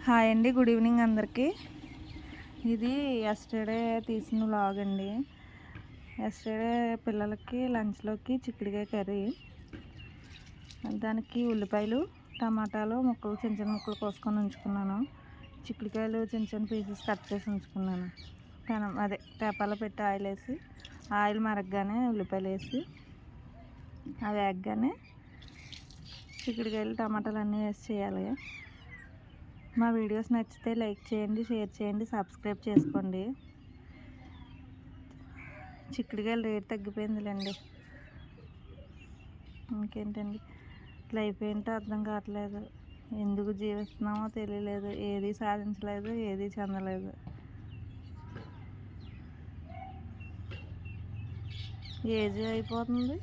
Hi అండి, good evening అందరికీ. ఇది ఎస్టర్డే తీసిన వ్లాగ్ అండి. ఎస్టర్డే పిల్లలకి లంచ్లోకి చిక్కుడుకాయ కర్రీ, దానికి ఉల్లిపాయలు టమాటాలు ముక్కలు చిన్న చిన్న ముక్కలు కోసుకొని ఉంచుకున్నాను. చిక్కుడుకాయలు చిన్న చిన్న పీసెస్ కట్ చేసి ఉంచుకున్నాను. పేపర్లో పెట్టి ఆయిల్ వేసి, ఆయిల్ మరగగానే ఉల్లిపాయలు వేసి అవి వేగగానే చిక్కుడుకాయలు టమాటాలు అన్నీ వేసి చేయాలి. మా వీడియోస్ నచ్చితే లైక్ చేయండి, షేర్ చేయండి, సబ్స్క్రైబ్ చేసుకోండి. చిక్కుడుకాయలు రేట్ తగ్గిపోయిందిలేండి. ఇంకేంటండి, లైఫ్ ఏంటో అర్థం కావట్లేదు. ఎందుకు జీవిస్తున్నామో తెలియలేదు. ఏది సాధించలేదు, ఏది చెందలేదు. ఏజ్ అయిపోతుంది,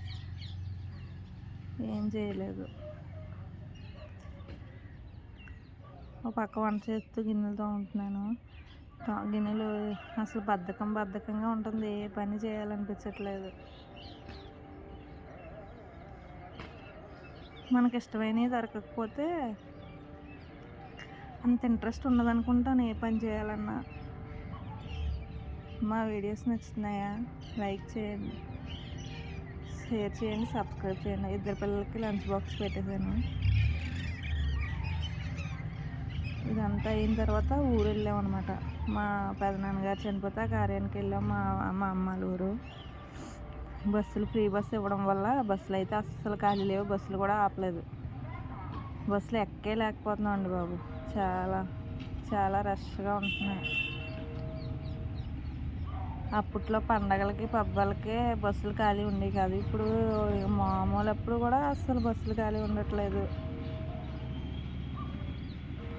ఏం చేయలేదు. ఒక పక్క వంట చేస్తూ గిన్నెలు తోముతున్నాను. గిన్నెలు అసలు బద్ధకంగా ఉంటుంది, ఏ పని చేయాలనిపించట్లేదు. మనకి ఇష్టమైనవి దొరకకపోతే అంత ఇంట్రెస్ట్ ఉండదనుకుంటాను ఏ పని చేయాలన్నా. మా వీడియోస్ నచ్చుతున్నాయా? లైక్ చేయండి, షేర్ చేయండి, సబ్స్క్రైబ్ చేయండి. ఇద్దరు పిల్లలకి లంచ్ బాక్స్ పెట్టేశాను. ఇదంతా అయిన తర్వాత ఊరు వెళ్ళాం అనమాట. మా పెదనాన్నగారు చనిపోతే ఆ కార్యానికి వెళ్ళాం. మా అమ్మాళ్ళ ఊరు. బస్సులు ఫ్రీ బస్సు ఇవ్వడం వల్ల బస్సులు అయితే అస్సలు ఖాళీ లేవు. బస్సులు కూడా ఆపలేదు. బస్సులు ఎక్కే లేకపోతున్నాం అండి బాబు. చాలా చాలా రష్గా ఉంటున్నాయి. అప్పట్లో పండగలకి పబ్బాలకే బస్సులు ఖాళీ ఉండేవి కాదు. ఇప్పుడు మామూలు అప్పుడు కూడా అస్సలు బస్సులు ఖాళీ ఉండట్లేదు.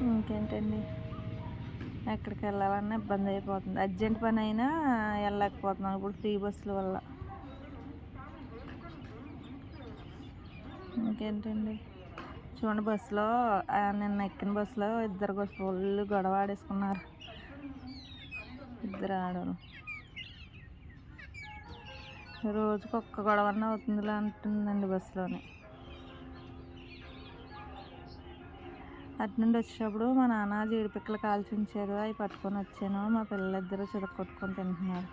ఇంకేంటండి, ఎక్కడికి వెళ్ళాలన్నా ఇబ్బంది అయిపోతుంది. అర్జెంట్ పని అయినా వెళ్ళలేకపోతున్నాం ఇప్పుడు ఫ్రీ బస్సుల వల్ల. ఇంకేంటండి, చూడండి బస్సులో నిన్న ఎక్కిన బస్సులో ఇద్దరు ఫుల్ గొడవ ఆడేసుకున్నారు. ఇద్దరు ఆడవాళ్ళు. రోజుకి ఒక్క గొడవన్నా అవుతుందిలా అంటుందండి బస్సులోని. అటు నుండి వచ్చేటప్పుడు మా నాన్న జీడిపిక్కలు కాల్చి ఉంచారు, అవి పట్టుకొని వచ్చాను. మా పిల్లలిద్దరూ చితక్కొట్టుకొని తింటున్నారు.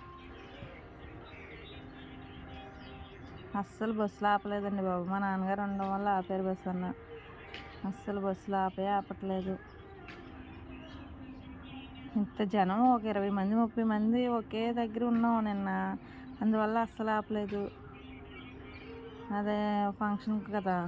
అస్సలు బస్సులు ఆపలేదండి బాబు. మా నాన్నగారు ఉండడం వల్ల ఆపారు బస్సు అన్న. అస్సలు బస్సులు ఆపట్లేదు. ఇంత జనం, ఒక 20 మంది 30 మంది ఒకే దగ్గర ఉన్నాం నిన్న. అందువల్ల అస్సలు ఆపలేదు. అదే ఫంక్షన్ కదా,